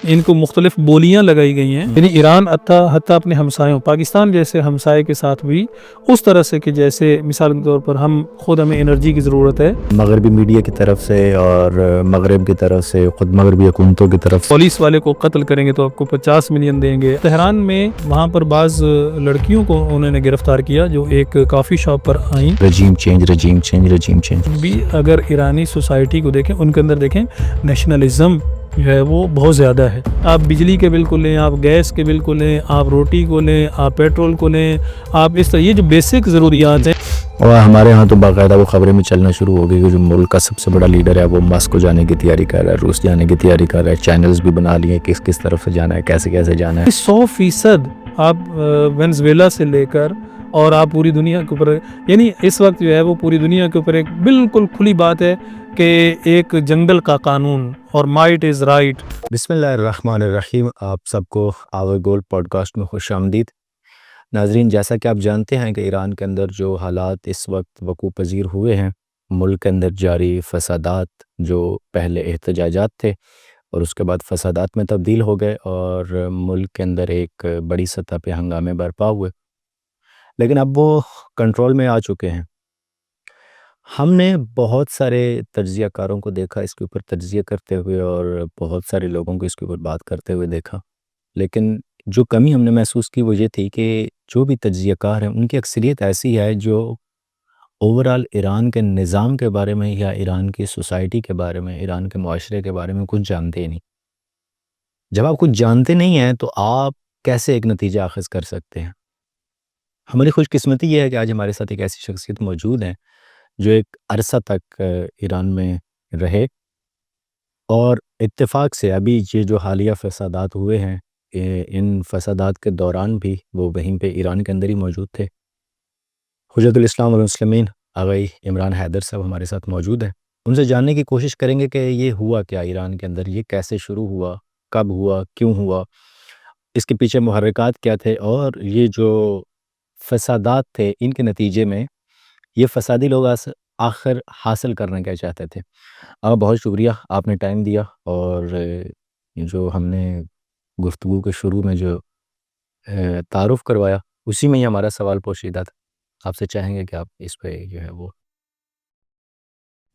ان کو مختلف بولیاں لگائی گئی ہیں، یعنی ایران حتیٰ اپنے ہمسایوں پاکستان جیسے ہمسائے کے ساتھ بھی اس طرح سے کہ جیسے مثال کے طور پر ہمیں انرجی کی ضرورت ہے، مغربی میڈیا کی طرف سے اور مغرب کی طرف سے، خود مغربی حکومتوں کی طرف سے پولیس والے کو قتل کریں گے تو آپ کو 50 ملین دیں گے۔ تہران میں وہاں پر بعض لڑکیوں کو انہوں نے گرفتار کیا جو ایک کافی شاپ پر آئیں۔ رجیم چینج بھی اگر ایرانی سوسائٹی کو دیکھیں، ان کے اندر دیکھیں نیشنلزم جو ہے وہ بہت زیادہ ہے۔ آپ بجلی کے بل کو لیں، آپ گیس کے بل کو لیں، آپ روٹی کو لیں، آپ پیٹرول کو لیں، آپ اس طرح یہ جو بیسک ضروریات ہیں۔ اور ہمارے ہاں تو باقاعدہ وہ خبریں میں چلنا شروع ہو گئی کہ جو ملک کا سب سے بڑا لیڈر ہے وہ ماسکو جانے کی تیاری کر رہا ہے، روس جانے کی تیاری کر رہا ہے، چینلز بھی بنا لیے کس طرف سے جانا ہے، کیسے جانا ہے۔ 100% آپ وینزویلا سے لے کر اور آپ پوری دنیا کے اوپر، یعنی اس وقت جو ہے وہ پوری دنیا کے اوپر ایک بالکل کھلی بات ہے کہ ایک جنگل کا قانون اور مائٹ از رائٹ۔ بسم اللہ الرحمن الرحیم۔ آپ سب کو آور گولڈ پوڈ کاسٹ میں خوش آمدید۔ ناظرین، جیسا کہ آپ جانتے ہیں کہ ایران کے اندر جو حالات اس وقت وقوع پذیر ہوئے ہیں، ملک کے اندر جاری فسادات جو پہلے احتجاجات تھے اور اس کے بعد فسادات میں تبدیل ہو گئے اور ملک کے اندر ایک بڑی سطح پہ ہنگامے برپا ہوئے، لیکن اب وہ کنٹرول میں آ چکے ہیں۔ ہم نے بہت سارے تجزیہ کاروں کو دیکھا اس کے اوپر تجزیہ کرتے ہوئے اور بہت سارے لوگوں کو اس کے اوپر بات کرتے ہوئے دیکھا، لیکن جو کمی ہم نے محسوس کی وہ یہ تھی کہ جو بھی تجزیہ کار ہیں ان کی اکثریت ایسی ہے جو اوورال ایران کے نظام کے بارے میں یا ایران کی سوسائٹی کے بارے میں، ایران کے معاشرے کے بارے میں کچھ جانتے ہی نہیں۔ جب آپ کچھ جانتے نہیں ہیں تو آپ کیسے ایک نتیجہ اخذ کر سکتے ہیں؟ ہماری خوش قسمتی یہ ہے کہ آج ہمارے ساتھ ایک ایسی شخصیت موجود ہیں جو ایک عرصہ تک ایران میں رہے اور اتفاق سے ابھی یہ جو حالیہ فسادات ہوئے ہیں ان فسادات کے دوران بھی وہ وہیں پہ ایران کے اندر ہی موجود تھے۔ حجت الاسلام والمسلمین آغائی عمران حیدر صاحب ہمارے ساتھ موجود ہیں۔ ان سے جاننے کی کوشش کریں گے کہ یہ ہوا کیا ایران کے اندر، یہ کیسے شروع ہوا، کب ہوا، کیوں ہوا، اس کے پیچھے محرکات کیا تھے، اور یہ جو فسادات تھے ان کے نتیجے میں یہ فسادی لوگ آخر حاصل کرنا کیا چاہتے تھے۔ بہت شکریہ آپ نے ٹائم دیا، اور یہ جو ہم نے گفتگو کے شروع میں جو تعارف کروایا اسی میں ہی ہمارا سوال پوشیدہ تھا۔ آپ سے چاہیں گے کہ آپ اس پہ جو ہے وہ۔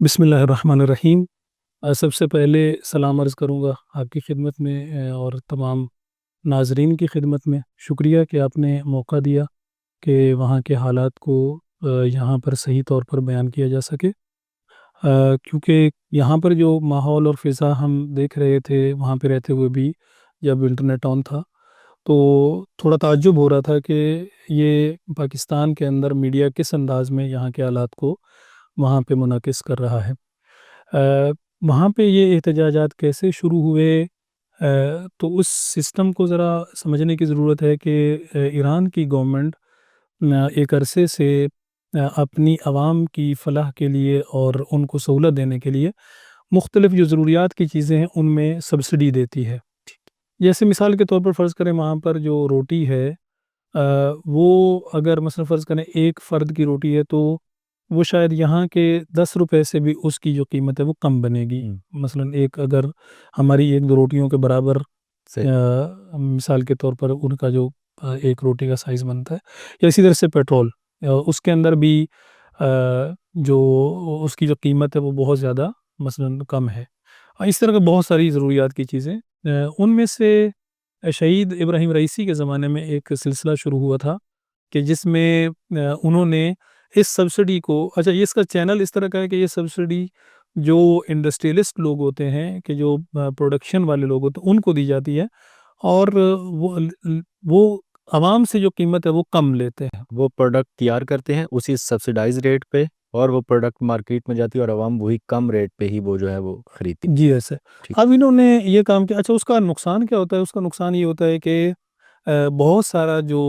بسم اللہ الرحمن الرحیم۔ سب سے پہلے سلام عرض کروں گا آپ کی خدمت میں اور تمام ناظرین کی خدمت میں۔ شکریہ کہ آپ نے موقع دیا کہ وہاں کے حالات کو یہاں پر صحیح طور پر بیان کیا جا سکے، کیونکہ یہاں پر جو ماحول اور فضا ہم دیکھ رہے تھے وہاں پہ رہتے ہوئے بھی جب انٹرنیٹ آن تھا تو تھوڑا تعجب ہو رہا تھا کہ یہ پاکستان کے اندر میڈیا کس انداز میں یہاں کے حالات کو وہاں پہ منعکس کر رہا ہے۔ وہاں پہ یہ احتجاجات کیسے شروع ہوئے، تو اس سسٹم کو ذرا سمجھنے کی ضرورت ہے کہ ایران کی گورنمنٹ ایک عرصے سے اپنی عوام کی فلاح کے لیے اور ان کو سہولت دینے کے لیے مختلف جو ضروریات کی چیزیں ہیں ان میں سبسڈی دیتی ہے۔ جیسے مثال کے طور پر فرض کریں وہاں پر جو روٹی ہے وہ اگر مثلا فرض کریں ایک فرد کی روٹی ہے تو وہ شاید یہاں کے 10 روپے سے بھی اس کی جو قیمت ہے وہ کم بنے گی۔ مثلا ایک اگر ہماری ایک دو روٹیوں کے برابر مثال کے طور پر ان کا جو ایک روٹی کا سائز بنتا ہے، یا اسی طرح سے پیٹرول اس کے اندر بھی جو اس کی جو قیمت ہے وہ بہت زیادہ مثلا کم ہے۔ اس طرح کے بہت ساری ضروریات کی چیزیں، ان میں سے شہید ابراہیم رئیسی کے زمانے میں ایک سلسلہ شروع ہوا تھا کہ جس میں انہوں نے اس سبسڈی کو، اچھا یہ اس کا چینل اس طرح کا ہے کہ یہ سبسڈی جو انڈسٹریلسٹ لوگ ہوتے ہیں کہ جو پروڈکشن والے لوگ ہوتے ہیں ان کو دی جاتی ہے، اور وہ عوام سے جو قیمت ہے وہ کم لیتے ہیں۔ وہ پروڈکٹ تیار کرتے ہیں اسی سبسڈائز ریٹ پہ، اور وہ پروڈکٹ مارکیٹ میں جاتی ہے اور عوام وہی کم ریٹ پہ ہی وہ جو ہے وہ خریدتی۔ جی ایسے اب انہوں نے یہ کام کیا۔ اچھا اس کا نقصان کیا ہوتا ہے؟ اس کا نقصان یہ ہوتا ہے کہ بہت سارا جو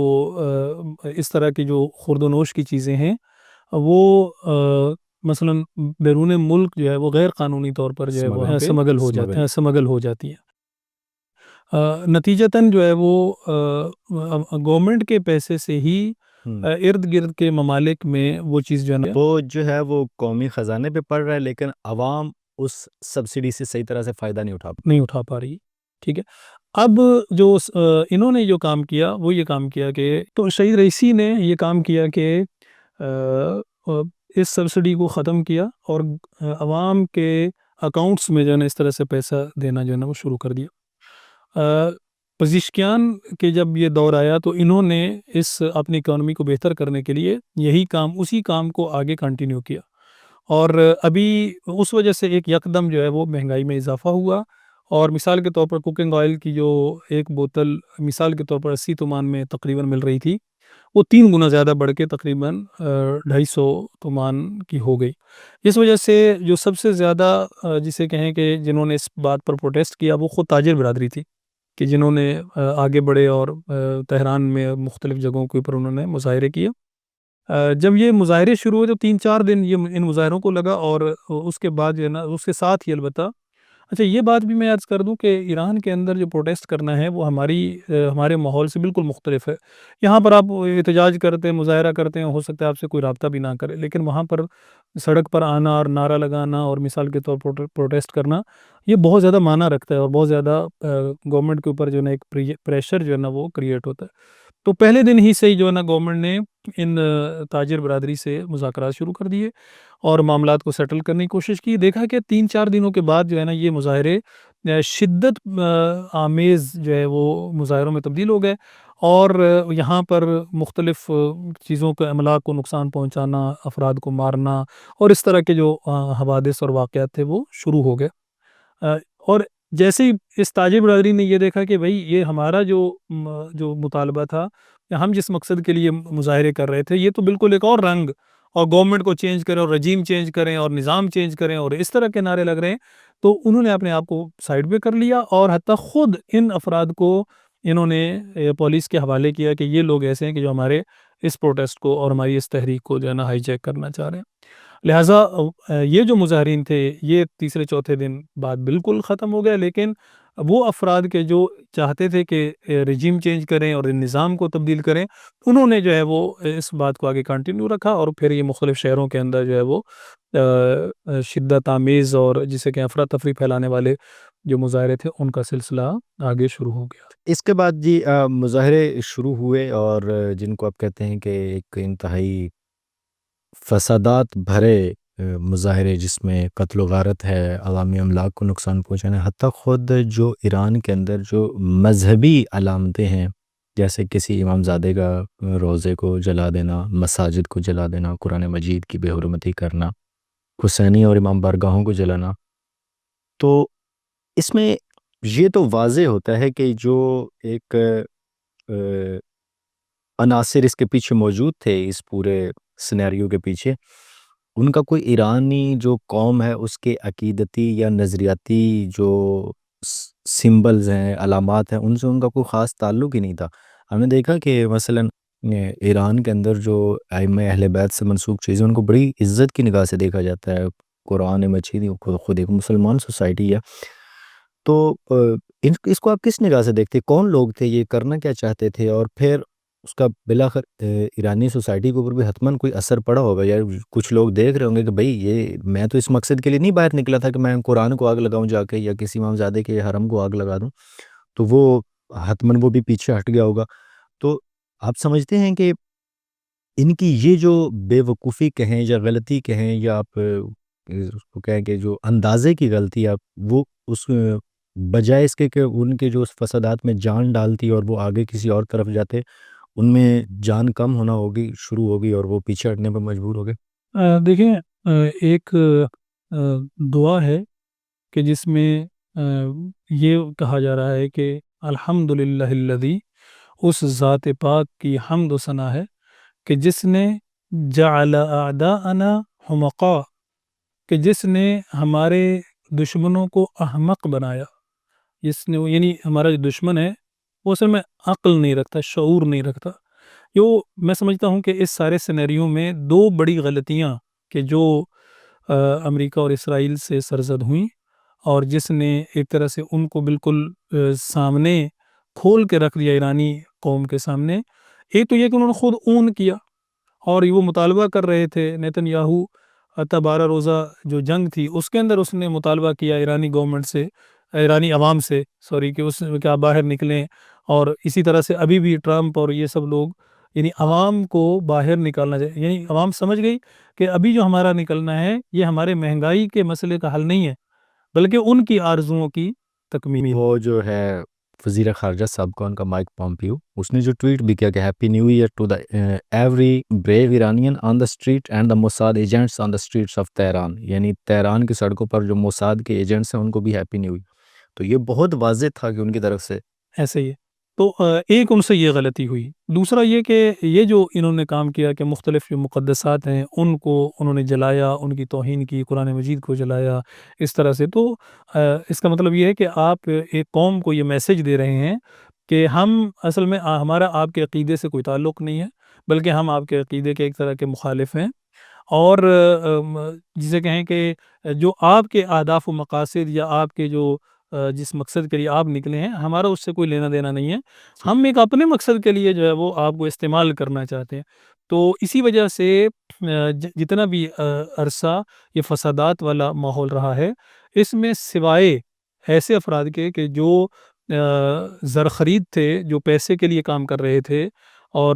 اس طرح کی جو خورد و نوش کی چیزیں ہیں وہ مثلا بیرون ملک جو ہے وہ غیر قانونی طور پر جو ہے وہ سمگل ہو جاتی ہیں۔ نتیجتاً جو ہے وہ گورنمنٹ کے پیسے سے ہی ارد گرد کے ممالک میں وہ چیز جو ہے وہ قومی خزانے پہ پڑ رہا ہے، لیکن عوام اس سبسڈی سے صحیح طرح سے فائدہ نہیں اٹھا پا رہی۔ ٹھیک ہے. اب جو انہوں نے جو کام کیا وہ یہ کام کیا کہ تو شہید رئیسی نے یہ کام کیا کہ اس سبسڈی کو ختم کیا اور عوام کے اکاؤنٹس میں جو ہے نا اس طرح سے پیسہ دینا جو ہے نا وہ شروع کر دیا. پزیشکیان کے جب یہ دور آیا تو انہوں نے اس اپنی اکانومی کو بہتر کرنے کے لیے یہی کام اسی کام کو آگے کنٹینیو کیا، اور ابھی اس وجہ سے ایک یکدم جو ہے وہ مہنگائی میں اضافہ ہوا، اور مثال کے طور پر کوکنگ آئل کی جو ایک بوتل مثال کے طور پر 80 تومان میں تقریباً مل رہی تھی، وہ 3 گنا زیادہ بڑھ کے تقریباً 250 تومان کی ہو گئی. اس وجہ سے جو سب سے زیادہ جسے کہیں کہ جنہوں نے اس بات پر پروٹیسٹ کیا وہ خود تاجر برادری تھی، کہ جنہوں نے آگے بڑھے اور تہران میں مختلف جگہوں کے اوپر انہوں نے مظاہرے کیے. جب یہ مظاہرے شروع ہوئے تو 3 4 دن یہ ان مظاہروں کو لگا، اور اس کے بعد جو ہے نا اس کے ساتھ ہی البتہ اچھا یہ بات بھی میں عرض کر دوں کہ ایران کے اندر جو پروٹیسٹ کرنا ہے وہ ہمارے ماحول سے بالکل مختلف ہے. یہاں پر آپ احتجاج کرتے ہیں، مظاہرہ کرتے ہیں، ہو سکتا ہے آپ سے کوئی رابطہ بھی نہ کرے، لیکن وہاں پر سڑک پر آنا اور نعرہ لگانا اور مثال کے طور پر پروٹیسٹ کرنا یہ بہت زیادہ معنی رکھتا ہے، اور بہت زیادہ گورنمنٹ کے اوپر جو ہے نا ایک پریشر جو ہے نا وہ کریٹ ہوتا ہے. تو پہلے دن ہی سے ہی جو ہے نا گورنمنٹ نے ان تاجر برادری سے مذاکرات شروع کر دیے اور معاملات کو سیٹل کرنے کی کوشش کی. دیکھا کہ 3 4 دنوں کے بعد جو ہے نا یہ مظاہرے شدت آمیز جو ہے وہ مظاہروں میں تبدیل ہو گئے، اور یہاں پر مختلف چیزوں کے املاک کو نقصان پہنچانا، افراد کو مارنا اور اس طرح کے جو حوادث اور واقعات تھے وہ شروع ہو گئے. اور جیسے ہی اس تاجر برادری نے یہ دیکھا کہ بھائی یہ ہمارا جو مطالبہ تھا، ہم جس مقصد کے لیے مظاہرے کر رہے تھے، یہ تو بالکل ایک اور رنگ، اور گورنمنٹ کو چینج کریں اور رجیم چینج کریں اور نظام چینج کریں اور اس طرح کے نعرے لگ رہے ہیں، تو انہوں نے اپنے آپ کو سائڈ پہ کر لیا، اور حتیٰ خود ان افراد کو انہوں نے پولیس کے حوالے کیا کہ یہ لوگ ایسے ہیں کہ جو ہمارے اس پروٹیسٹ کو اور ہماری اس تحریک کو جو ہے نا ہائی جیک کرنا چاہ رہے ہیں. لہٰذا یہ جو مظاہرین تھے یہ تیسرے چوتھے دن بعد بالکل ختم ہو گیا، لیکن وہ افراد کے جو چاہتے تھے کہ رجیم چینج کریں اور نظام کو تبدیل کریں، انہوں نے جو ہے وہ اس بات کو آگے کنٹینیو رکھا، اور پھر یہ مختلف شہروں کے اندر جو ہے وہ شدت آمیز اور جسے کہ افراتفری پھیلانے والے جو مظاہرے تھے ان کا سلسلہ آگے شروع ہو گیا. اس کے بعد جی مظاہرے شروع ہوئے، اور جن کو آپ کہتے ہیں کہ ایک انتہائی فسادات بھرے مظاہرے، جس میں قتل و غارت ہے، عوامی املاک کو نقصان پہنچانا، حتیٰ خود جو ایران کے اندر جو مذہبی علامتیں ہیں، جیسے کسی امام زادے کا روضے کو جلا دینا، مساجد کو جلا دینا، قرآن مجید کی بے حرمتی کرنا، حسینی اور امام بارگاہوں کو جلانا، تو اس میں یہ تو واضح ہوتا ہے کہ جو ایک عناصر اس کے پیچھے موجود تھے، اس پورے سینیریو کے پیچھے، ان کا کوئی ایرانی جو قوم ہے اس کے عقیدتی یا نظریاتی جو سمبلز ہیں، علامات ہیں، ان سے ان کا کوئی خاص تعلق ہی نہیں تھا. ہم نے دیکھا کہ مثلا ایران کے اندر جو ائمہ اہل بیت سے منسوب چیزیں ان کو بڑی عزت کی نگاہ سے دیکھا جاتا ہے. قرآن مجید خود ایک مسلمان سوسائٹی ہے، تو اس کو آپ کس نگاہ سے دیکھتے؟ کون لوگ تھے؟ یہ کرنا کیا چاہتے تھے؟ اور پھر اس کا بلاخر ایرانی سوسائٹی کے اوپر بھی حتماً کوئی اثر پڑا ہوگا. یار کچھ لوگ دیکھ رہے ہوں گے کہ بھئی یہ میں تو اس مقصد کے لیے نہیں باہر نکلا تھا کہ میں قرآن کو آگ لگاؤں جا کے، یا کسی امام زادے کے حرم کو آگ لگا دوں، تو وہ حتماً وہ بھی پیچھے ہٹ گیا ہوگا. تو آپ سمجھتے ہیں کہ ان کی یہ جو بے وقوفی کہیں یا غلطی کہیں، یا آپ اس کو کہیں کہ جو اندازے کی غلطی، آپ وہ اس بجائے اس کے کہ ان کے جو فسادات میں جان ڈالتی اور وہ آگے کسی اور طرف جاتے، ان میں جان کم ہونا ہوگی شروع ہوگی اور وہ پیچھے ہٹنے پر مجبور ہو گئے؟ دیکھیں ایک دعا ہے کہ جس میں یہ کہا جا رہا ہے کہ الحمدللہ الذی، اس ذات پاک کی حمد و ثنا ہے کہ جس نے جعل اعداءنا حمقاء، کہ جس نے ہمارے دشمنوں کو احمق بنایا. جس نے یعنی ہمارا جو دشمن ہے وہ اصل میں عقل نہیں رکھتا، شعور نہیں رکھتا. میں سمجھتا ہوں کہ اس سارے سینیریو میں 2 بڑی غلطیاں کہ جو امریکہ اور اسرائیل سے سرزد ہوئیں، اور جس نے ایک طرح سے ان کو بالکل سامنے کھول کے رکھ دیا ایرانی قوم کے سامنے. ایک تو یہ کہ انہوں نے خود اون کیا، اور وہ مطالبہ کر رہے تھے نیتن یاہو، حتیٰ 12 روزہ جو جنگ تھی اس کے اندر اس نے مطالبہ کیا ایرانی گورنمنٹ سے ایرانی عوام سے سوری کہ اس کہ آپ باہر نکلیں، اور اسی طرح سے ابھی بھی ٹرمپ اور یہ سب لوگ یعنی عوام کو باہر نکالنا چاہیے، یعنی عوام سمجھ گئی کہ ابھی جو ہمارا نکلنا ہے یہ ہمارے مہنگائی کے مسئلے کا حل نہیں ہے بلکہ ان کی آرزوؤں کی تکمیل۔ وہ جو ہے وزیر خارجہ سابقہ ان کا مائک پومپیو، اس نے جو ٹویٹ بھی کیا کہ happy new year to the every brave Iranian on the street and the Mossad agents on the streets of Tehran, یعنی تہران کی سڑکوں پر جو موساد کے ایجنٹس ہیں ان کو بھی ہیپی نیو ایئر۔ تو یہ بہت واضح تھا کہ ان کی طرف سے ایسے ہی ہے۔ تو ایک ان سے یہ غلطی ہوئی، دوسرا یہ کہ یہ جو انہوں نے کام کیا کہ مختلف جو مقدسات ہیں ان کو انہوں نے جلایا، ان کی توہین کی، قرآن مجید کو جلایا اس طرح سے، تو اس کا مطلب یہ ہے کہ آپ ایک قوم کو یہ میسج دے رہے ہیں کہ ہم اصل میں ہمارا آپ کے عقیدے سے کوئی تعلق نہیں ہے بلکہ ہم آپ کے عقیدے کے ایک طرح کے مخالف ہیں، اور جسے کہیں کہ جو آپ کے اہداف و مقاصد یا آپ کے جو جس مقصد کے لیے آپ نکلے ہیں ہمارا اس سے کوئی لینا دینا نہیں ہے، ہم ایک اپنے مقصد کے لیے جو ہے وہ آپ کو استعمال کرنا چاہتے ہیں۔ تو اسی وجہ سے جتنا بھی عرصہ یہ فسادات والا ماحول رہا ہے اس میں سوائے ایسے افراد کے کہ جو زر خرید تھے، جو پیسے کے لیے کام کر رہے تھے، اور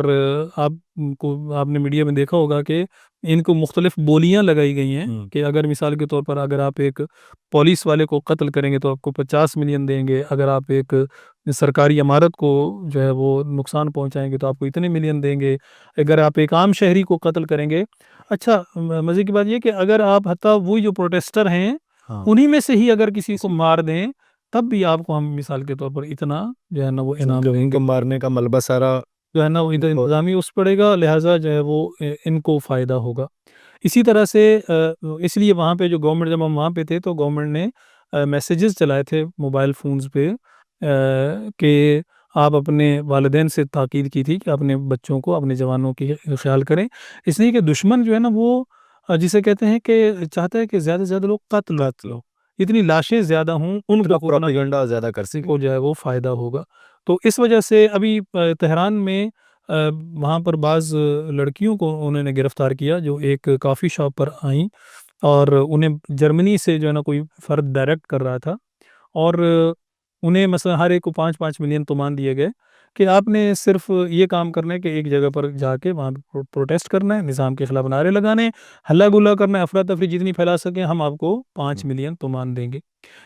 آپ نے میڈیا میں دیکھا ہوگا کہ ان کو مختلف بولیاں لگائی گئی ہیں کہ اگر مثال کے طور پر اگر آپ ایک پولیس والے کو قتل کریں گے تو آپ کو 50 ملین دیں گے، اگر آپ ایک سرکاری عمارت کو جو ہے وہ نقصان پہنچائیں گے تو آپ کو اتنے ملین دیں گے، اگر آپ ایک عام شہری کو قتل کریں گے۔ اچھا مزے کی بات یہ کہ اگر آپ حتیٰ وہی جو پروٹیسٹر ہیں انہی میں سے ہی اگر کسی کو مار دیں تب بھی آپ کو ہم مثال کے طور پر اتنا جو ہے نا وہ انعام دیں گے، مارنے کا ملبہ سارا جو ہے نا وہ انتظامی اس پڑے گا، لہٰذا جو ہے وہ ان کو فائدہ ہوگا۔ اسی طرح سے اس لیے وہاں پہ جو گورنمنٹ، جب ہم وہاں پہ تھے تو گورنمنٹ نے میسیجز چلائے تھے موبائل فونز پہ کہ آپ اپنے والدین سے تاکید کی تھی کہ اپنے بچوں کو، اپنے جوانوں کی خیال کریں، اس لیے کہ دشمن جو ہے نا وہ جسے کہتے ہیں کہ چاہتا ہے کہ زیادہ سے زیادہ لوگ قتل ہو، اتنی لاشیں زیادہ ہوں ان کا پروپیگنڈا زیادہ کر سکے کو جو ہے وہ فائدہ ہوگا۔ تو اس وجہ سے ابھی تہران میں وہاں پر بعض لڑکیوں کو انہوں نے گرفتار کیا جو ایک کافی شاپ پر آئیں، اور انہیں جرمنی سے جو ہے نا کوئی فرد ڈائریکٹ کر رہا تھا، اور انہیں مثلا ہر ایک کو 5-5 ملین تومان دیے گئے کہ آپ نے صرف یہ کام کرنا ہے کہ ایک جگہ پر جا کے وہاں پروٹیسٹ کرنا ہے، نظام کے خلاف نعرے لگانے ہیں، ہلا گلا کرنا ہے، افراتفری جتنی پھیلا سکیں، ہم آپ کو 5 ملین تومان دیں گے۔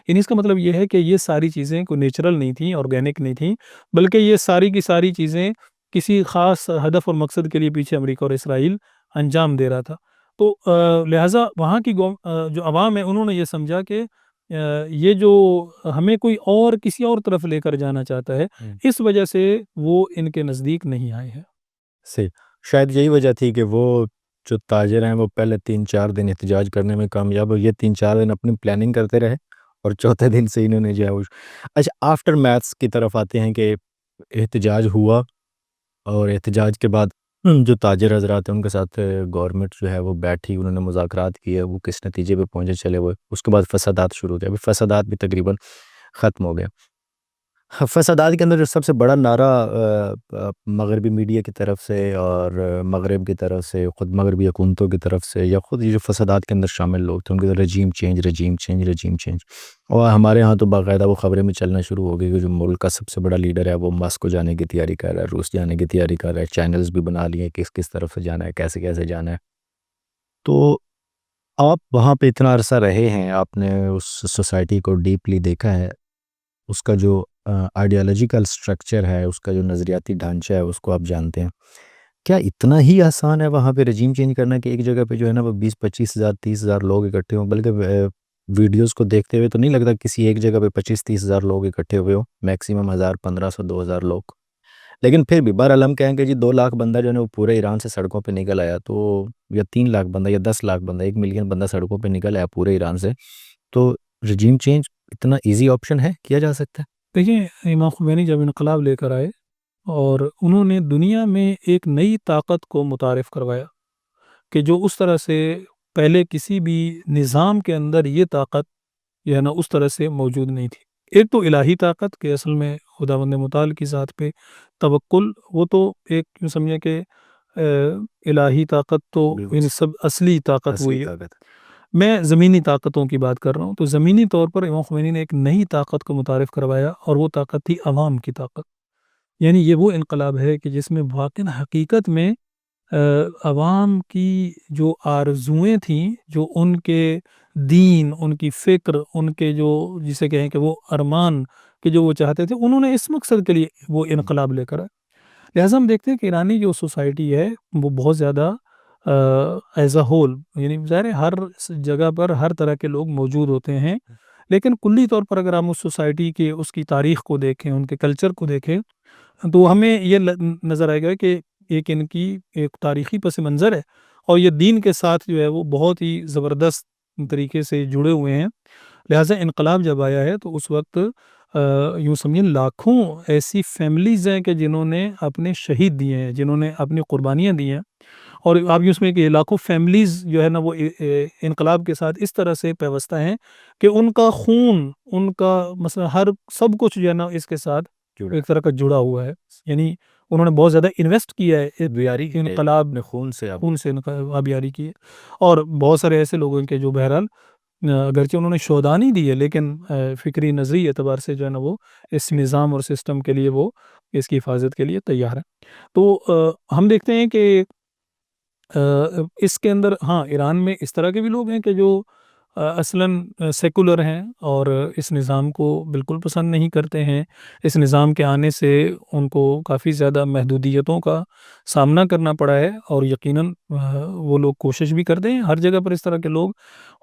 یعنی اس کا مطلب یہ ہے کہ یہ ساری چیزیں کوئی نیچرل نہیں تھیں، آرگینک نہیں تھیں، بلکہ یہ ساری کی ساری چیزیں کسی خاص ہدف اور مقصد کے لیے پیچھے امریکہ اور اسرائیل انجام دے رہا تھا۔ تو لہٰذا وہاں کی جو عوام ہے انہوں نے یہ سمجھا کہ یہ جو ہمیں کوئی اور کسی اور طرف لے کر جانا چاہتا ہے، اس وجہ سے وہ ان کے نزدیک نہیں آئے ہیں۔ صحیح، شاید یہی وجہ تھی کہ وہ جو تاجر ہیں وہ پہلے 3-4 دن احتجاج کرنے میں کامیاب ہوئے، یہ 3-4 دن اپنی پلاننگ کرتے رہے اور چوتھے دن سے انہوں نے جو ہے وہ اچھا آفٹر میتھس کی طرف آتے ہیں کہ احتجاج ہوا، اور احتجاج کے بعد جو تاجر حضرات ہیں ان کے ساتھ گورنمنٹ جو ہے وہ بیٹھی، انہوں نے مذاکرات کیے، وہ کس نتیجے پہ پہنچے چلے ہوئے، اس کے بعد فسادات شروع ہوئے، ابھی فسادات بھی تقریباً ختم ہو گئے۔ فسادات کے اندر جو سب سے بڑا نعرہ مغربی میڈیا کی طرف سے اور مغرب کی طرف سے، خود مغربی حکومتوں کی طرف سے، یا خود یہ جو فسادات کے اندر شامل لوگ تھے ان کے regime change regime change regime change, اور ہمارے ہاں تو باقاعدہ وہ خبریں میں چلنا شروع ہو گئی کہ جو ملک کا سب سے بڑا لیڈر ہے وہ ماسکو جانے کی تیاری کر رہا ہے، روس جانے کی تیاری کر رہا ہے، چینلز بھی بنا لیے کس کس طرف سے جانا ہے، کیسے کیسے جانا ہے۔ تو آپ وہاں پہ اتنا عرصہ رہے ہیں، آپ نے اس سوسائٹی کو ڈیپلی دیکھا ہے، اس کا جو آئیڈیالوجیکل سٹرکچر ہے، اس کا جو نظریاتی ڈھانچہ ہے اس کو آپ جانتے ہیں، کیا اتنا ہی آسان ہے وہاں پہ رجیم چینج کرنا کہ ایک جگہ پہ جو ہے نا وہ 20-25 ہزار 30 ہزار لوگ اکٹھے ہوں؟ بلکہ ویڈیوز کو دیکھتے ہوئے تو نہیں لگتا کسی ایک جگہ پہ 25-30 ہزار لوگ اکٹھے ہوئے ہوں، میکسیمم 1000-1500-2000 لوگ، لیکن پھر بھی بہرحال ہم کہیں کہ جی 2 لاکھ بندہ جو ہے وہ پورے ایران سے سڑکوں پہ نکل آیا، تو یا 3 لاکھ بندہ یا 10 لاکھ بندہ، 1 ملین بندہ سڑکوں پہ نکل آیا پورے ایران سے، تو رجیم چینج اتنا ایزی آپشن ہے، کیا جا سکتا ہے؟ دیکھیں امام خمینی جب انقلاب لے کر آئے اور انہوں نے دنیا میں ایک نئی طاقت کو متعارف کروایا کہ جو اس طرح سے پہلے کسی بھی نظام کے اندر یہ طاقت جو ہے نا اس طرح سے موجود نہیں تھی۔ ایک تو الہی طاقت کہ اصل میں خداوند متعال کی ذات پہ توکل، وہ تو ایک یوں سمجھے کہ الہی طاقت تو ان سب اصلی طاقت اصلی وہی ہے، طاقت میں زمینی طاقتوں کی بات کر رہا ہوں، تو زمینی طور پر امام خمینی نے ایک نئی طاقت کو متعارف کروایا، اور وہ طاقت تھی عوام کی طاقت. یعنی یہ وہ انقلاب ہے کہ جس میں واقعاً حقیقت میں عوام کی جو آرزوئیں تھیں، جو ان کے دین، ان کی فکر، ان کے جو جسے کہیں کہ وہ ارمان کہ جو وہ چاہتے تھے، انہوں نے اس مقصد کے لیے وہ انقلاب لے کر آئے. لہٰذا ہم دیکھتے ہیں کہ ایرانی جو سوسائٹی ہے وہ بہت زیادہ ایز اے ہول، یعنی ظاہر ہے ہر جگہ پر ہر طرح کے لوگ موجود ہوتے ہیں، لیکن کلی طور پر اگر ہم اس سوسائٹی کے اس کی تاریخ کو دیکھیں، ان کے کلچر کو دیکھیں، تو ہمیں یہ نظر آئے گا کہ ایک ان کی ایک تاریخی پس منظر ہے، اور یہ دین کے ساتھ جو ہے وہ بہت ہی زبردست طریقے سے جڑے ہوئے ہیں. لہٰذا انقلاب جب آیا ہے تو اس وقت یوں سمجھیں لاکھوں ایسی فیملیز ہیں کہ جنہوں نے اپنے شہید دیے ہیں، جنہوں نے اپنی قربانیاں دی ہیں، اور آپ یوں سمجھیں کہ لاکھوں فیملیز جو ہے نا وہ انقلاب کے ساتھ اس طرح سے پیوستہ ہیں کہ ان کا خون، ان کا مثلا ہر سب کچھ جو ہے نا اس کے ساتھ ایک طرح کا جڑا ہوا ہے. یعنی انہوں نے بہت زیادہ انویسٹ کیا ہے انقلاب اپنے خون سے خون سے آبیاری کی ہے. اور بہت سارے ایسے لوگوں کے جو بہرحال اگرچہ انہوں نے شہداء نہیں دی ہے، لیکن فکری نظری اعتبار سے جو ہے نا وہ اس نظام اور سسٹم کے لیے وہ اس کی حفاظت کے لیے تیار ہے. تو ہم دیکھتے ہیں کہ اس کے اندر ہاں ایران میں اس طرح کے بھی لوگ ہیں کہ جو اصلاً سیکولر ہیں اور اس نظام کو بالکل پسند نہیں کرتے ہیں. اس نظام کے آنے سے ان کو کافی زیادہ محدودیتوں کا سامنا کرنا پڑا ہے، اور یقیناً وہ لوگ کوشش بھی کرتے ہیں. ہر جگہ پر اس طرح کے لوگ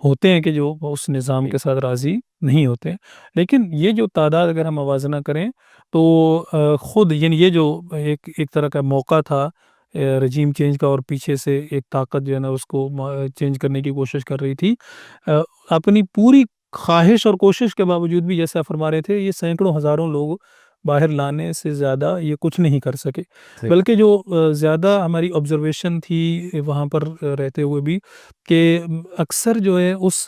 ہوتے ہیں کہ جو اس نظام کے ساتھ راضی نہیں ہوتے. لیکن یہ جو تعداد اگر ہم موازنہ کریں تو خود یعنی یہ جو ایک طرح کا موقع تھا رجیم چینج کا، اور پیچھے سے ایک طاقت جو ہے نا اس کو چینج کرنے کی کوشش کر رہی تھی، اپنی پوری خواہش اور کوشش کے باوجود بھی جیسے آپ فرما رہے تھے یہ سینکڑوں ہزاروں لوگ باہر لانے سے زیادہ یہ کچھ نہیں کر سکے. بلکہ جو زیادہ ہماری آبزرویشن تھی وہاں پر رہتے ہوئے بھی کہ اکثر جو ہے اس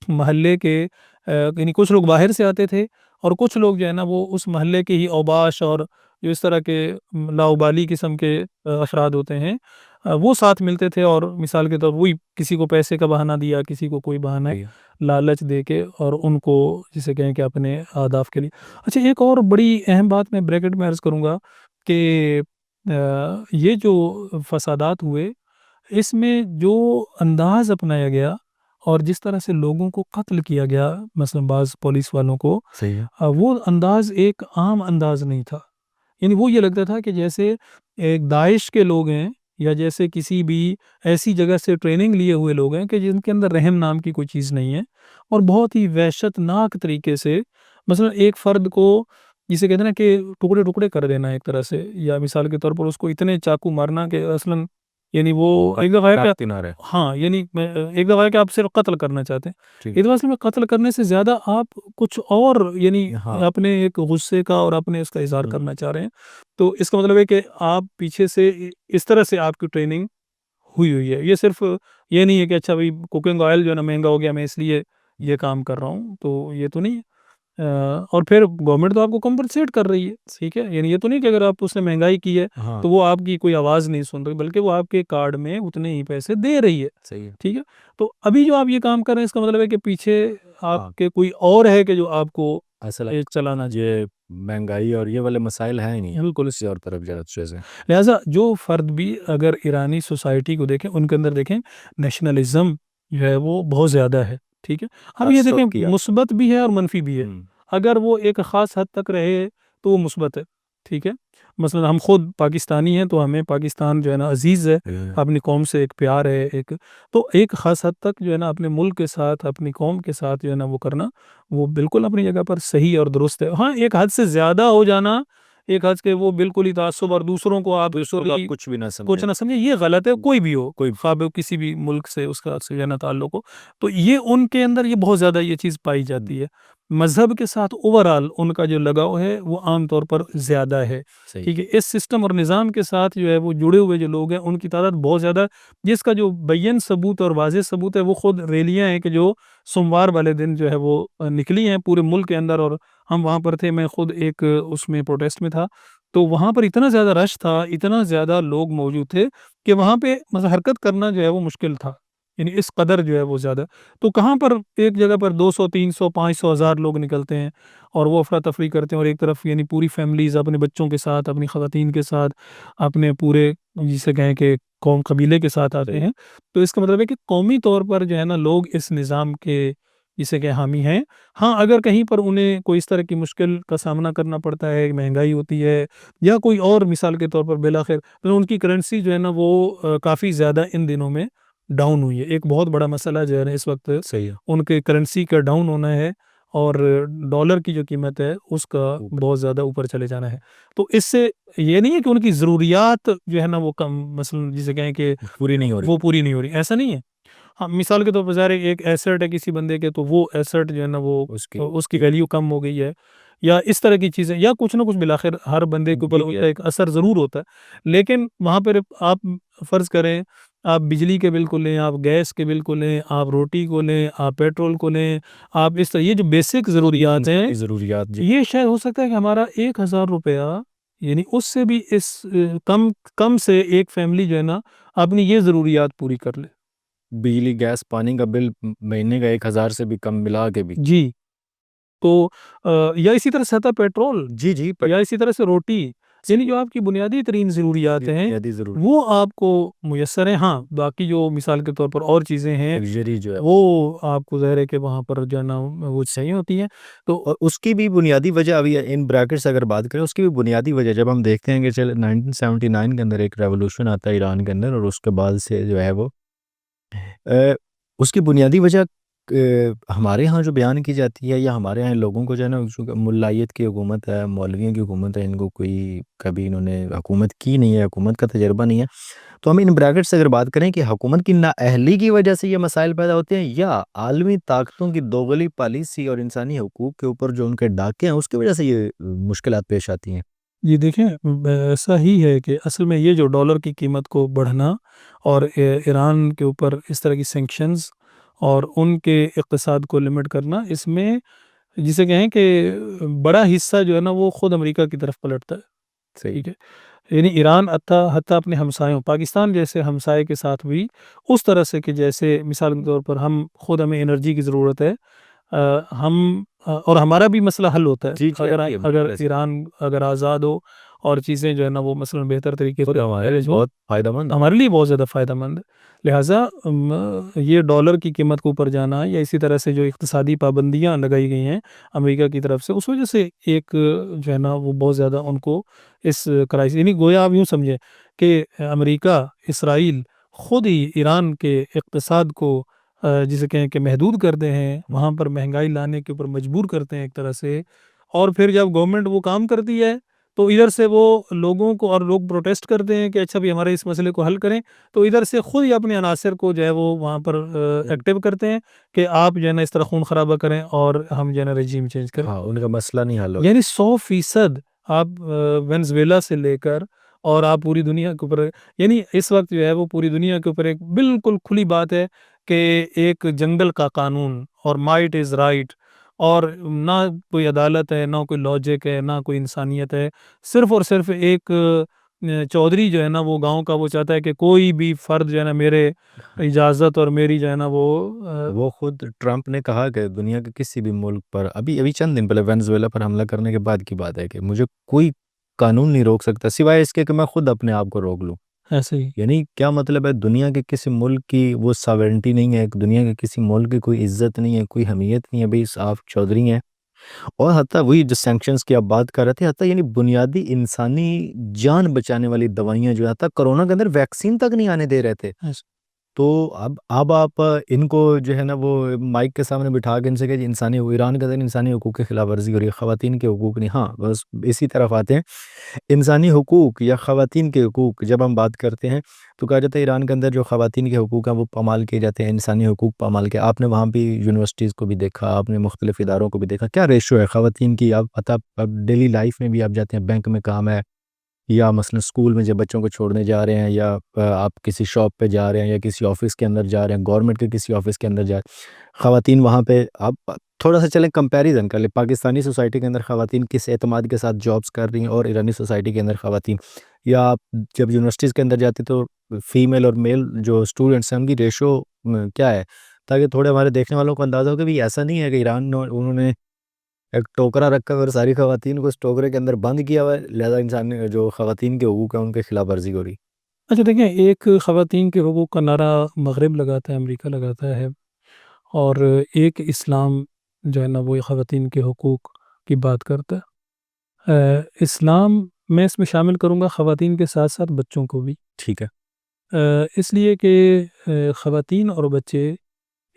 محلے کے یعنی کچھ لوگ باہر سے آتے تھے، اور کچھ لوگ جو ہے نا وہ اس محلے کے ہی اوباش اور جو اس طرح کے لاؤبالی قسم کے افراد ہوتے ہیں وہ ساتھ ملتے تھے، اور مثال کے طور وہی کسی کو پیسے کا بہانہ دیا، کسی کو کوئی بہانہ لالچ دے کے، اور ان کو جسے کہیں کہ اپنے اہداف کے لیے. اچھا ایک اور بڑی اہم بات میں بریکٹ میں عرض کروں گا کہ یہ جو فسادات ہوئے اس میں جو انداز اپنایا گیا اور جس طرح سے لوگوں کو قتل کیا گیا، مثلا بعض پولیس والوں کو، وہ انداز ایک عام انداز نہیں تھا. یعنی وہ یہ لگتا تھا کہ جیسے ایک داعش کے لوگ ہیں، یا جیسے کسی بھی ایسی جگہ سے ٹریننگ لیے ہوئے لوگ ہیں کہ جن کے اندر رحم نام کی کوئی چیز نہیں ہے، اور بہت ہی وحشت ناک طریقے سے مثلا ایک فرد کو جسے کہتے ہیں نا کہ ٹکڑے ٹکڑے کر دینا ایک طرح سے، یا مثال کے طور پر اس کو اتنے چاقو مارنا کہ اصلاً یعنی وہ ایک دفعہ ہے کہ ہاں یعنی ایک دفعہ ہے کہ آپ صرف قتل کرنا چاہتے ہیں، اس واسطے میں قتل کرنے سے زیادہ آپ کچھ اور یعنی اپنے ایک غصے کا اور اپنے اس کا اظہار کرنا چاہ رہے ہیں. تو اس کا مطلب ہے کہ آپ پیچھے سے اس طرح سے آپ کی ٹریننگ ہوئی ہے. یہ صرف یہ نہیں ہے کہ اچھا بھائی کوکنگ آئل جو ہے نا مہنگا ہو گیا میں اس لیے یہ کام کر رہا ہوں، تو یہ تو نہیں ہے. اور پھر گورنمنٹ تو آپ کو کمپنسیٹ کر رہی ہے، ٹھیک ہے، یعنی یہ تو نہیں کہ اگر آپ اس نے مہنگائی کی ہے تو وہ آپ کی کوئی آواز نہیں سن رہی، بلکہ وہ آپ کے کارڈ میں اتنے ہی پیسے دے رہی ہے، ٹھیک ہے. تو ابھی جو آپ یہ کام کر رہے ہیں اس کا مطلب ہے کہ پیچھے آپ کے کوئی اور ہے کہ جو آپ کو چلانا یہ مہنگائی اور یہ والے مسائل ہیں نہیں، بالکل اسی اور طرف زیادہ. لہٰذا جو فرد بھی اگر ایرانی سوسائٹی کو دیکھیں ان کے اندر دیکھیں نیشنلزم جو ہے وہ بہت زیادہ ہے، ٹھیک ہے. ہم یہ دیکھیں مثبت بھی ہے اور منفی بھی ہے. اگر وہ ایک خاص حد تک رہے تو وہ مثبت ہے، ٹھیک ہے. مثلا ہم خود پاکستانی ہیں تو ہمیں پاکستان جو ہے نا عزیز ہے، اپنی قوم سے ایک پیار ہے، تو ایک خاص حد تک جو ہے نا اپنے ملک کے ساتھ اپنی قوم کے ساتھ جو ہے نا وہ کرنا وہ بالکل اپنی جگہ پر صحیح اور درست ہے. ہاں ایک حد سے زیادہ ہو جانا، ایک حد کے وہ بالکل ہی تعصب اور دوسروں کو آپ کچھ بھی نہ سمجھیں، یہ غلط ہے. کوئی بھی ہو، کوئی خواب کسی بھی ملک سے اس کا جو ہے نا تعلق ہو، تو یہ ان کے اندر یہ بہت زیادہ یہ چیز پائی جاتی ہے. مذہب کے ساتھ اوورال ان کا جو لگاؤ ہے وہ عام طور پر زیادہ ہے، ٹھیک ہے. اس سسٹم اور نظام کے ساتھ جو ہے وہ جڑے ہوئے جو لوگ ہیں ان کی تعداد بہت زیادہ، جس کا جو بین ثبوت اور واضح ثبوت ہے وہ خود ریلیاں ہیں کہ جو سوموار والے دن جو ہے وہ نکلی ہیں پورے ملک کے اندر. اور ہم وہاں پر تھے، میں خود ایک اس میں پروٹیسٹ میں تھا، تو وہاں پر اتنا زیادہ رش تھا، اتنا زیادہ لوگ موجود تھے کہ وہاں پہ حرکت کرنا جو ہے وہ مشکل تھا. یعنی اس قدر جو ہے وہ زیادہ. تو کہاں پر ایک جگہ پر 200 300 500 ہزار لوگ نکلتے ہیں اور وہ افراتفری کرتے ہیں، اور ایک طرف یعنی پوری فیملیز اپنے بچوں کے ساتھ، اپنی خواتین کے ساتھ، اپنے پورے جسے کہیں کہ قوم قبیلے کے ساتھ آتے ہیں. تو اس کا مطلب ہے کہ قومی طور پر جو ہے نا لوگ اس نظام کے جسے کہ حامی ہیں. ہاں اگر کہیں پر انہیں کوئی اس طرح کی مشکل کا سامنا کرنا پڑتا ہے، مہنگائی ہوتی ہے یا کوئی اور مثال کے طور پر بالآخر تو ان کی کرنسی جو ہے نا وہ کافی زیادہ ان دنوں میں ڈاؤن ہوئی ہے. ایک بہت بڑا مسئلہ جو ہے نا اس وقت صحیح ہے. ان کے کرنسی کا ڈاؤن ہونا ہے، اور ڈالر کی جو قیمت ہے اس کا بہت زیادہ اوپر چلے جانا ہے. تو اس سے یہ نہیں ہے کہ ان کی ضروریات جو ہے نا وہ کم، مثلا جسے کہیں کہ پوری نہیں ہو رہی. وہ پوری نہیں ہو رہی، ایسا نہیں ہے. ہاں مثال کے طور پر ظاہر ہے ایک ایسٹ ہے کسی بندے کے، تو وہ ایسٹ جو ہے نا وہ اس کی ویلیو کم ہو گئی ہے، یا اس طرح کی چیزیں، یا کچھ نہ کچھ بالآخر ہر بندے کے اوپر ایک اثر ضرور ہوتا ہے. لیکن وہاں پر آپ فرض کریں آپ بجلی کے بل کو لیں، آپ گیس کے بل کو لیں، آپ روٹی کو لیں، آپ پیٹرول کو لیں، آپ اس طرح یہ جو بیسک ضروریات ہیں یہ شاید ہو سکتا ہے کہ ہمارا 1,000 روپیہ یعنی اس سے بھی اس کم سے ایک فیملی جو ہے نا اپنی یہ ضروریات پوری کر لے. بجلی گیس پانی کا بل مہینے کا 1,000 سے بھی کم ملا کے بھی. جی. تو یا اسی طرح سطح پیٹرول، جی یا اسی طرح سے روٹی، یعنی جو آپ کی بنیادی ترین ضروریات ہیں وہ آپ کو میسر ہیں. ہاں باقی جو مثال کے طور پر اور چیزیں ہیں جو ہے وہ آپ کو ظاہر ہے کہ وہاں پر جو ہے نا وہ چاہیے ہوتی ہیں. تو اس کی بھی بنیادی وجہ، ابھی ان بریکٹس اگر بات کریں، اس کی بھی بنیادی وجہ جب ہم دیکھتے ہیں کہ 1979 کے اندر ایک ریولوشن آتا ہے ایران کے اندر، اور اس کے بعد سے جو ہے وہ اس کی بنیادی وجہ ہمارے ہاں جو بیان کی جاتی ہے، یا ہمارے ہاں لوگوں کو جو ہے نا ملائیت کی حکومت ہے، مولویوں کی حکومت ہے، ان کو کوئی کبھی انہوں نے حکومت کی نہیں ہے، حکومت کا تجربہ نہیں ہے. تو ہم ان بریکٹ سے اگر بات کریں کہ حکومت کی نااہلی کی وجہ سے یہ مسائل پیدا ہوتے ہیں، یا عالمی طاقتوں کی دوغلی پالیسی اور انسانی حقوق کے اوپر جو ان کے ڈاکے ہیں اس کی وجہ سے یہ مشکلات پیش آتی ہیں. جی دیکھیں ایسا ہی ہے کہ اصل میں یہ جو ڈالر کی قیمت کو بڑھنا اور ایران کے اوپر اس طرح کی سینکشنز اور ان کے اقتصاد کو لمٹ کرنا، اس میں جسے کہیں کہ بڑا حصہ جو ہے نا وہ خود امریکہ کی طرف پلٹتا ہے. ٹھیک ہے. یعنی ایران حتیٰ اپنے ہمسایوں پاکستان جیسے ہمسائے کے ساتھ بھی اس طرح سے کہ جیسے مثال کے طور پر ہمیں انرجی کی ضرورت ہے، ہم اور ہمارا بھی مسئلہ حل ہوتا ہے اگر ایران اگر آزاد ہو اور چیزیں جو ہے نا وہ مثلا بہتر طریقے سے بہت فائدہ مند، ہمارے لیے بہت زیادہ فائدہ مند ہے. لہٰذا یہ ڈالر کی قیمت کو اوپر جانا یا اسی طرح سے جو اقتصادی پابندیاں لگائی گئی ہیں امریکہ کی طرف سے، اس وجہ سے ایک جو ہے نا وہ بہت زیادہ ان کو اس کرائسس، یعنی گویا آپ یوں سمجھیں کہ امریکہ اسرائیل خود ہی ایران کے اقتصاد کو جسے کہیں کہ محدود کرتے ہیں، وہاں پر مہنگائی لانے کے اوپر مجبور کرتے ہیں ایک طرح سے. اور پھر جب گورنمنٹ وہ کام کرتی ہے تو ادھر سے وہ لوگوں کو، اور لوگ پروٹیسٹ کرتے ہیں کہ اچھا بھی ہمارے اس مسئلے کو حل کریں، تو ادھر سے خود ہی اپنے عناصر کو جو ہے وہ وہاں پر ایکٹیو کرتے ہیں کہ آپ جو ہے نا اس طرح خون خرابہ کریں اور ہم جو ہے نا رجیم چینج کریں. ان کا مسئلہ نہیں حل ہو. یعنی 100% آپ وینزویلا سے لے کر اور آپ پوری دنیا کے اوپر، یعنی اس وقت جو ہے وہ پوری دنیا کے اوپر ایک بالکل کھلی بات ہے کہ ایک جنگل کا قانون اور مائٹ از رائٹ، اور نہ کوئی عدالت ہے، نہ کوئی لاجک ہے، نہ کوئی انسانیت ہے. صرف اور صرف ایک چودھری جو ہے نا وہ گاؤں کا وہ چاہتا ہے کہ کوئی بھی فرد جو ہے نا میرے اجازت اور میری جو ہے نا وہ خود ٹرمپ نے کہا کہ دنیا کے کسی بھی ملک پر ابھی چند دن پہلے وینزویلا پر حملہ کرنے کے بعد کی بات ہے کہ مجھے کوئی قانون نہیں روک سکتا سوائے اس کے کہ میں خود اپنے آپ کو روک لوں. ایسے ہی. یعنی کیا مطلب ہے، دنیا کے کسی ملک کی وہ ساورنٹی نہیں ہے، دنیا کے کسی ملک کی کوئی عزت نہیں ہے، کوئی حمیت نہیں ہے، بھئی آپ چودھری ہیں. اور حتیٰ وہی جو سینکشنز کی آپ بات کر رہے تھے، حتیٰ یعنی بنیادی انسانی جان بچانے والی دوائیاں جو حتیٰ کرونا کے اندر ویکسین تک نہیں آنے دے رہے تھے. تو اب آپ ان کو جو ہے نا وہ مائک کے سامنے بٹھا کے ان سے کہ انسانی ایران کے اندر انسانی حقوق کی خلاف ورزی ہو رہی ہے، خواتین کے حقوق نہیں. ہاں بس اسی طرف آتے ہیں. انسانی حقوق یا خواتین کے حقوق جب ہم بات کرتے ہیں تو کہا جاتا ہے ایران کے اندر جو خواتین کے حقوق ہیں وہ پامال کیے جاتے ہیں، انسانی حقوق پامال کے. آپ نے وہاں بھی یونیورسٹیز کو بھی دیکھا، آپ نے مختلف اداروں کو بھی دیکھا، کیا ریشو ہے خواتین کی. آپ ڈیلی لائف میں بھی آپ جاتے ہیں، بینک میں کام ہے، یا مثلا اسکول میں جب بچوں کو چھوڑنے جا رہے ہیں، یا آپ کسی شاپ پہ جا رہے ہیں، یا کسی آفس کے اندر جا رہے ہیں، گورنمنٹ کے کسی آفس کے اندر جا رہے ہیں، خواتین وہاں پہ آپ تھوڑا سا چلیں کمپیریزن کر لیں، پاکستانی سوسائٹی کے اندر خواتین کس اعتماد کے ساتھ جابز کر رہی ہیں اور ایرانی سوسائٹی کے اندر خواتین. یا آپ جب یونیورسٹیز کے اندر جاتے تو فیمیل اور میل جو اسٹوڈنٹس ہیں ان کی ریشو کیا ہے، تاکہ تھوڑے ہمارے دیکھنے والوں کو اندازہ ہو کہ بھی ایسا نہیں ہے کہ ایران انہوں نے ایک ٹوکرا رکھا اور ساری خواتین کو اس ٹوکرے کے اندر بند کیا ہوا ہے، لہذا انسان جو خواتین کے حقوق ہیں ان کے خلاف ورزی ہو رہی. اچھا دیکھیں، ایک خواتین کے حقوق کا نعرہ مغرب لگاتا ہے، امریکہ لگاتا ہے، اور ایک اسلام جو ہے نا وہ خواتین کے حقوق کی بات کرتا ہے. اسلام میں اس میں شامل کروں گا خواتین کے ساتھ ساتھ بچوں کو بھی، ٹھیک ہے. اس لیے کہ خواتین اور بچے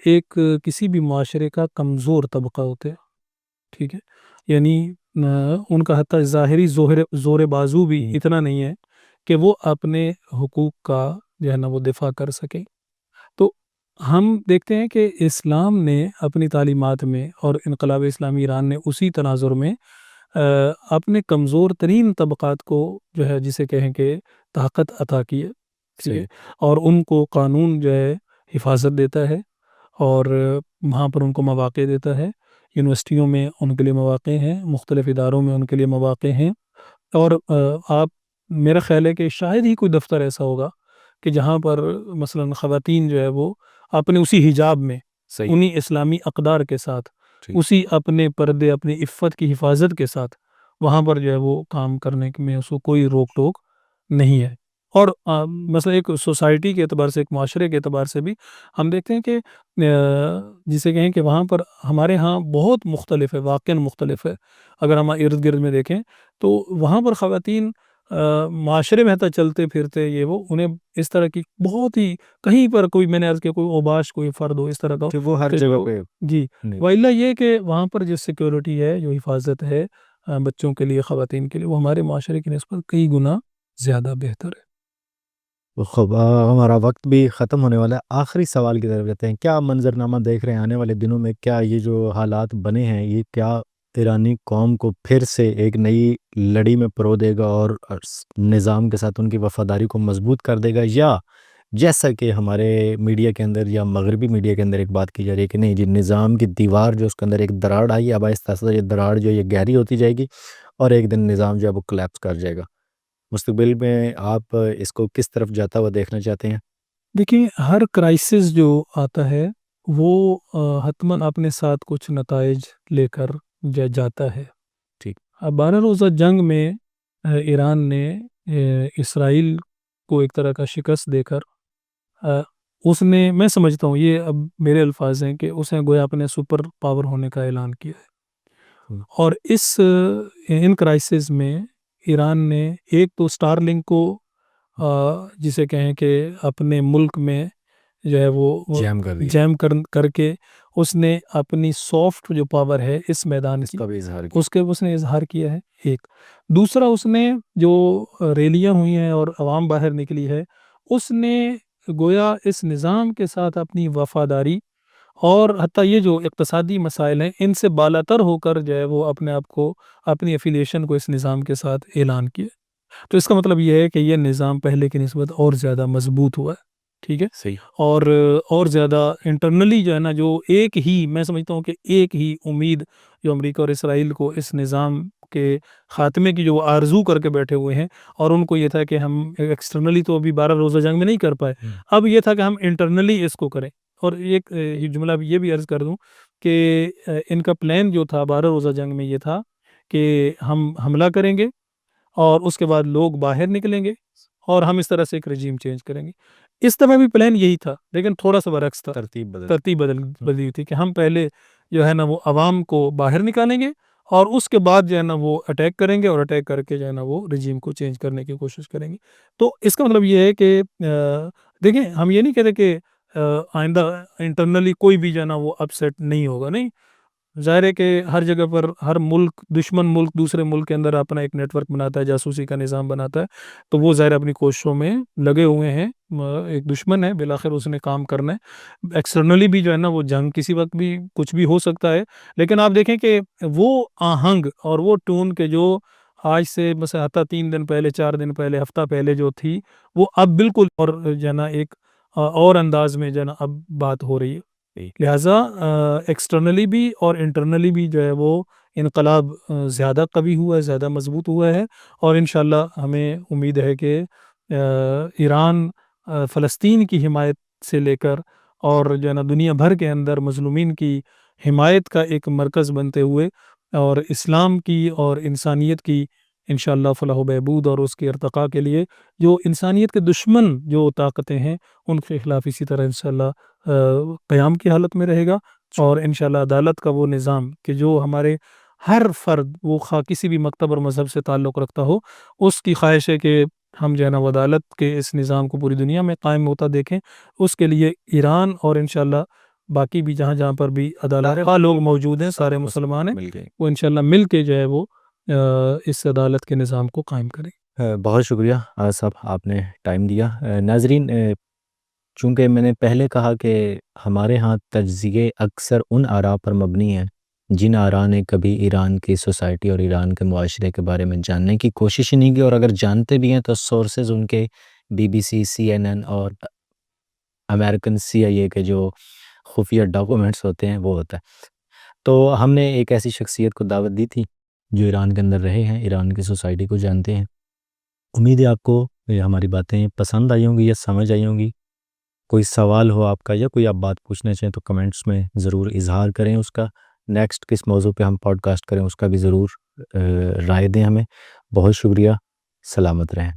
ایک کسی بھی معاشرے کا کمزور طبقہ ہوتے ہیں، ٹھیک ہے. یعنی ان کا حتیٰ ظاہری زور بازو بھی اتنا نہیں ہے کہ وہ اپنے حقوق کا جو ہے نا وہ دفاع کر سکیں. تو ہم دیکھتے ہیں کہ اسلام نے اپنی تعلیمات میں، اور انقلاب اسلامی ایران نے اسی تناظر میں اپنے کمزور ترین طبقات کو جو ہے جسے کہیں کہ طاقت عطا کی ہے، ٹھیک ہے، اور ان کو قانون جو ہے حفاظت دیتا ہے، اور وہاں پر ان کو مواقع دیتا ہے. یونیورسٹیوں میں ان کے لیے مواقع ہیں، مختلف اداروں میں ان کے لیے مواقع ہیں، اور آپ، میرا خیال ہے کہ شاید ہی کوئی دفتر ایسا ہوگا کہ جہاں پر مثلا خواتین جو ہے وہ اپنے اسی حجاب میں، انہی اسلامی اقدار کے ساتھ، اسی اپنے پردے، اپنی عفت کی حفاظت کے ساتھ وہاں پر جو ہے وہ کام کرنے میں اس کو کوئی روک ٹوک نہیں ہے. اور مثلا ایک سوسائٹی کے اعتبار سے، ایک معاشرے کے اعتبار سے بھی ہم دیکھتے ہیں کہ جسے کہیں کہ وہاں پر ہمارے ہاں بہت مختلف ہے، واقعاً مختلف ہے. اگر ہم ارد گرد میں دیکھیں تو وہاں پر خواتین معاشرے میں چلتے پھرتے یہ وہ انہیں اس طرح کی بہت ہی کہیں پر کوئی، میں نے عرض کیا، کوئی اوباش کوئی فرد ہو اس طرح کا، کہ وہ ہر جگہ پہ جی، وائلہ یہ کہ وہاں پر جو سیکیورٹی ہے، جو حفاظت ہے بچوں کے لیے، خواتین کے لیے، وہ ہمارے معاشرے کی نسبت کئی گنا زیادہ بہتر ہے. ہمارا وقت بھی ختم ہونے والا ہے. آخری سوال کی طرف جاتے ہیں. کیا منظرنامہ دیکھ رہے ہیں آنے والے دنوں میں؟ کیا یہ جو حالات بنے ہیں یہ کیا ایرانی قوم کو پھر سے ایک نئی لڑی میں پرو دے گا اور نظام کے ساتھ ان کی وفاداری کو مضبوط کر دے گا، یا جیسا کہ ہمارے میڈیا کے اندر یا مغربی میڈیا کے اندر ایک بات کی جا رہی ہے کہ نہیں جی، نظام کی دیوار جو اس کے اندر ایک دراڑ آئی، اب آہستہ آہستہ یہ دراڑ جو یہ گہری ہوتی جائے گی اور ایک دن نظام جو ہے وہ کلیپس کر جائے گا؟ مستقبل میں آپ اس کو کس طرف جاتا ہوا دیکھنا چاہتے ہیں؟ دیکھیں، ہر کرائسس جو آتا ہے وہ حتماً اپنے ساتھ کچھ نتائج لے کر جاتا ہے. ٹھیک. 12 روزہ جنگ میں ایران نے اسرائیل کو ایک طرح کا شکست دے کر اس نے، میں سمجھتا ہوں یہ اب میرے الفاظ ہیں، کہ اس نے گویا اپنے سپر پاور ہونے کا اعلان کیا ہے. اور ان کرائسس میں ایران نے ایک تو سٹار لنک کو جسے کہیں کہ اپنے ملک میں جو ہے وہ جیم کر کے اس نے اپنی سافٹ جو پاور ہے اس میدان کی، اس کے اس نے اظہار کیا ہے. ایک دوسرا، اس نے جو ریلیاں ہوئی ہیں اور عوام باہر نکلی ہے، اس نے گویا اس نظام کے ساتھ اپنی وفاداری، اور حتیٰ یہ جو اقتصادی مسائل ہیں ان سے بالاتر ہو کر جو ہے وہ اپنے آپ کو، اپنی افیلیشن کو اس نظام کے ساتھ اعلان کیا. تو اس کا مطلب یہ ہے کہ یہ نظام پہلے کی نسبت اور زیادہ مضبوط ہوا ہے، ٹھیک ہے. صحیح. اور زیادہ انٹرنلی جو ہے نا، جو ایک ہی، میں سمجھتا ہوں کہ ایک ہی امید جو امریکہ اور اسرائیل کو اس نظام کے خاتمے کی جو آرزو کر کے بیٹھے ہوئے ہیں، اور ان کو یہ تھا کہ ہم ایکسٹرنلی تو ابھی 12 روزہ جنگ میں نہیں کر پائے، اب یہ تھا کہ ہم انٹرنلی اس کو کریں. اور ایک جملہ یہ بھی عرض کر دوں کہ ان کا پلان جو تھا 12 روزہ جنگ میں یہ تھا کہ ہم حملہ کریں گے اور اس کے بعد لوگ باہر نکلیں گے اور ہم اس طرح سے ایک رجیم چینج کریں گے. اس طرح بھی پلان یہی تھا، لیکن تھوڑا سا برعکس تھا، ترتیب بدلی تھی کہ ہم پہلے جو ہے نا وہ عوام کو باہر نکالیں گے اور اس کے بعد جو ہے نا وہ اٹیک کریں گے، اور اٹیک کر کے جو ہے نا وہ رجیم کو چینج کرنے کی کوشش کریں گے. تو اس کا مطلب یہ ہے کہ دیکھیں، ہم یہ نہیں کہتے کہ آئندہ انٹرنلی کوئی بھی جو ہے نا وہ اپسیٹ نہیں ہوگا، نہیں. ظاہر ہے کہ ہر جگہ پر ہر ملک، دشمن ملک دوسرے ملک کے اندر اپنا ایک نیٹ ورک بناتا ہے، جاسوسی کا نظام بناتا ہے، تو وہ ظاہر اپنی کوششوں میں لگے ہوئے ہیں. ایک دشمن ہے، بالآخر اس نے کام کرنا ہے. ایکسٹرنلی بھی جو ہے نا وہ جنگ کسی وقت بھی کچھ بھی ہو سکتا ہے، لیکن آپ دیکھیں کہ وہ آہنگ اور وہ ٹون کے جو آج سے مثلا 3 دن پہلے، 4 دن پہلے، ہفتہ پہلے جو تھی، وہ اب بالکل اور جو ہے نا ایک اور انداز میں جو ہے نا اب بات ہو رہی ہے. لہٰذا ایکسٹرنلی بھی اور انٹرنلی بھی جو ہے وہ انقلاب زیادہ قوی ہوا ہے، زیادہ مضبوط ہوا ہے. اور انشاءاللہ ہمیں امید ہے کہ ایران فلسطین کی حمایت سے لے کر اور جو ہے نا دنیا بھر کے اندر مظلومین کی حمایت کا ایک مرکز بنتے ہوئے اور اسلام کی اور انسانیت کی انشاءاللہ فلاح و بہبود اور اس کے ارتقاء کے لیے جو انسانیت کے دشمن جو طاقتیں ہیں ان کے خلاف اسی طرح انشاءاللہ قیام کی حالت میں رہے گا، اور انشاءاللہ عدالت کا وہ نظام کہ جو ہمارے ہر فرد وہ خواہ کسی بھی مکتب اور مذہب سے تعلق رکھتا ہو، اس کی خواہش ہے کہ ہم جو ہے نا وہ عدالت کے اس نظام کو پوری دنیا میں قائم ہوتا دیکھیں۔ اس کے لیے ایران اور انشاءاللہ باقی بھی جہاں جہاں پر بھی عدالت خواہ لوگ موجود ہیں، سارے مسلمان ہیں، مل گئے۔ وہ انشاءاللہ مل کے جو ہے وہ اس عدالت کے نظام کو قائم کریں۔ بہت شکریہ صاحب، آپ نے ٹائم دیا۔ ناظرین، چونکہ میں نے پہلے کہا کہ ہمارے ہاں تجزیے اکثر ان آراء پر مبنی ہیں جن آراء نے کبھی ایران کی سوسائٹی اور ایران کے معاشرے کے بارے میں جاننے کی کوشش ہی نہیں کی، اور اگر جانتے بھی ہیں تو سورسز ان کے BBC، CNN اور امریکن CIA کے جو خفیہ ڈاکومنٹس ہوتے ہیں وہ ہوتا ہے۔ تو ہم نے ایک ایسی شخصیت کو دعوت دی تھی جو ایران کے اندر رہے ہیں، ایران کی سوسائٹی کو جانتے ہیں۔ امید ہے آپ کو یہ ہماری باتیں پسند آئی ہوں گی یا سمجھ آئی ہوں گی۔ کوئی سوال ہو آپ کا یا کوئی آپ بات پوچھنا چاہیں تو کمنٹس میں ضرور اظہار کریں، اس کا نیکسٹ کس موضوع پہ ہم پوڈ کاسٹ کریں اس کا بھی ضرور رائے دیں ہمیں۔ بہت شکریہ، سلامت رہیں۔